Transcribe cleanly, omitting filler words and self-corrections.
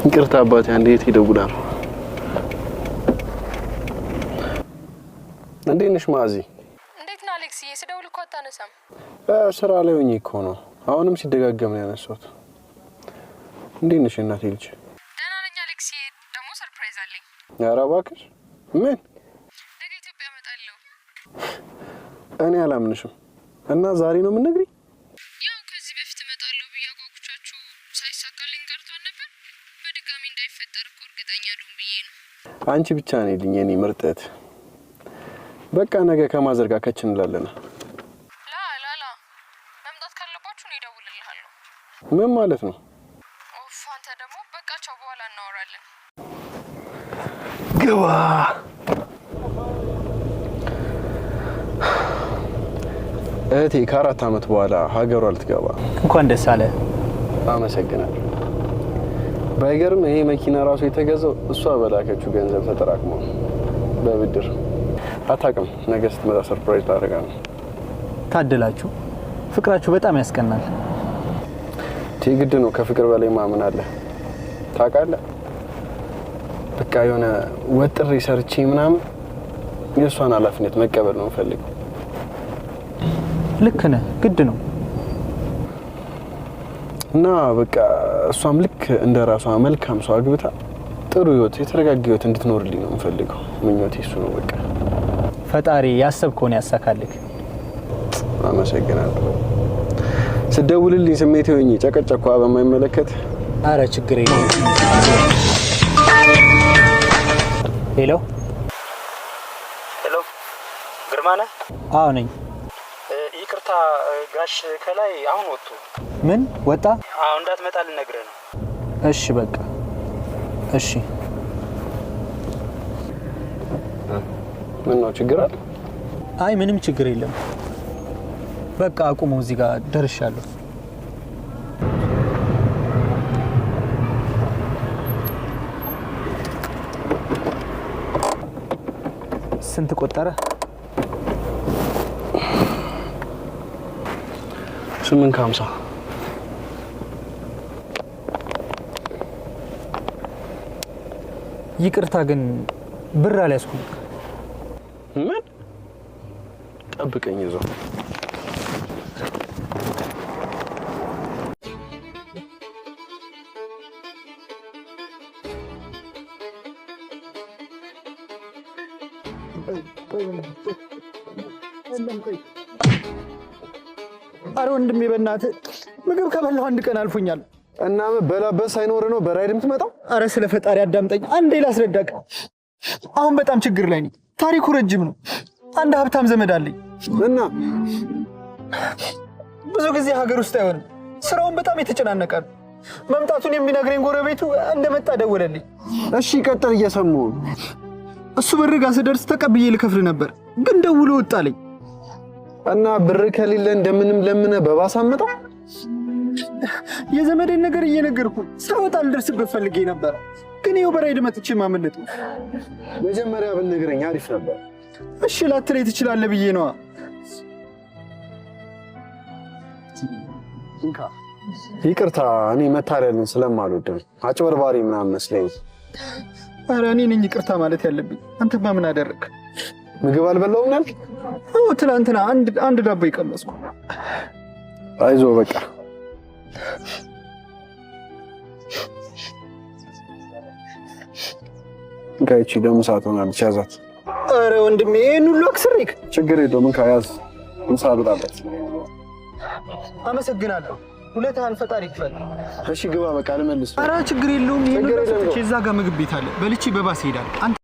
ይቅርታ አባቴ አንዴ የት ይደውላል። እንዴት ነሽ ማዚ? እንዴት ነህ አሌክስዬ? ስደውል እኮ አታነሳም። ስራ ላይ ሆኜ እኮ ነው። አሁንም ሲደጋገም ነው ያነሳሁት። እንዴት ነሽ እናቴ ልጅ? ደህና ነኝ አሌክስዬ። ደግሞ ሰርፕራይዝ አለኝ። ኧረ እባክሽ ምን? ነገ ኢትዮጵያ እመጣለሁ። እኔ አላምንሽም። እና ዛሬ ነው የምትነግሪኝ? ያው ከዚህ በፊት እመጣለሁ ብዬ አጓጉቻችሁ ሳይሳካልኝ ቀርቷል ነበር። በድጋሚ እንዳይፈጠር እኮ እርግጠኛ ልሁን ብዬ ነው። አንቺ ብቻ ነኝ የኔ ምርጥ እህት። በቃ ነገ ከማዘር ጋር ከች እንላለን። ላ መምጣት ካለባችሁ ነው እደውልልሃለሁ። ምን ማለት ነው? ኦፍ አንተ ደግሞ በቃቸው በኋላ እናወራለን። ግባ። እህቴ ከ4 ዓመት በኋላ ሀገሯ ልትገባ። እንኳን ደስ አለ። አመሰግናለሁ። ባይገርም ይሄ መኪና ራሱ የተገዛው እሷ በላከችው ገንዘብ ተጠራቅሞ በብድር። አታውቅም፣ ነገ ስትመጣ ሰርፕራይዝ ታደርጋለህ። ታደላችሁ። ፍቅራችሁ በጣም ያስቀናል። ግድ ነው። ከፍቅር በላይ ማመን አለ። ታውቃለህ፣ በቃ የሆነ ወጥሬ ሰርቼ ምናምን የእሷን ኃላፊነት መቀበል ነው የምፈልገው። ልክ ነህ፣ ግድ ነው። እና በቃ እሷም ልክ እንደ ራሷ መልካም ሰው አግብታ ጥሩ ህይወት፣ የተረጋጋ ህይወት እንድትኖርልኝ ነው የምፈልገው። ምኞቴ እሱ ነው። በቃ ፈጣሪ ያሰብከውን ያሳካልክ። አመሰግናለሁ። ስደውልልኝ ስሜቴ ሆኜ ጨቀጨኳ በማይመለከት። አረ ችግር የለም። ሄሎ ግርማ ነህ? አዎ ነኝ። ይቅርታ ጋሽ ከላይ አሁን ወጡ። ምን ወጣ? አዎ እንዳትመጣ ልነግርህ ነው። እሺ በቃ እሺ። ምን ነው ችግር አለ? አይ ምንም ችግር የለም። በቃ አቁሙ፣ እዚህ ጋር ደርሻለሁ። ስንት ቆጠረ? 850። ይቅርታ ግን ብር አልያዝኩም። ምን? ጠብቀኝ እዛው። አረ ወንድሜ በእናትህ ምግብ ከበላሁ 1 ቀን አልፎኛል። እና በላበስ ሳይኖር ነው በራይድ የምትመጣው? አረ ስለ ፈጣሪ አዳምጠኝ አንዴ ላስረዳክ። አሁን በጣም ችግር ላይ ነኝ። ታሪኩ ረጅም ነው። አንድ ሀብታም ዘመድ አለኝ እና ብዙ ጊዜ ሀገር ውስጥ አይሆንም። ስራውን በጣም የተጨናነቀ ነው። መምጣቱን የሚነግረኝ ጎረቤቱ እንደመጣ ደወለልኝ። እሺ ቀጥል፣ እየሰማሁ። እሱ በር ጋር ስደርስ ተቀብዬ ልከፍል ነበር፣ ግን ደውሎ ወጣልኝ። እና ብር ከሌለ እንደምንም ለምነ በባሳ መጣ። የዘመዴን ነገር እየነገርኩ ሳይወጣ ልደርስበት ፈልጌ ነበር፣ ግን ይኸው በራይድ መጥቼ ማመለጥ ነው። መጀመሪያ ብትነግረኝ አሪፍ ነበር። እሺ ላትለኝ ትችላለህ ብዬ ነዋ። ይቅርታ፣ እኔ መታለልን ስለማልወድ ነው። አጭበርባሪ ምናምን መስለኝ። ኧረ እኔ ነኝ ይቅርታ ማለት ያለብኝ። አንተማ ምን አደረግ? ምግብ አልበላውም ያልክ? አዎ ትናንትና አንድ ዳቦ ይቀመስኩ። አይዞ በቃ ጋይቺ ደም ሰዓት ሆናለች፣ ያዛት። ኧረ ወንድሜ ይሄን ሁሉ አክስሪክ። ችግር የለውም ካያዝ ምሳ ልጣበት። አመሰግናለሁ። ሁለታን ፈጣሪ ይክፈል። እሺ ግባ በቃ ልመልስ። ኧረ ችግር የለውም። ይሄን ሁሉ እዛ ጋር ምግብ ቤት አለ፣ በልቼ በባስ ሄዳለሁ። አንተ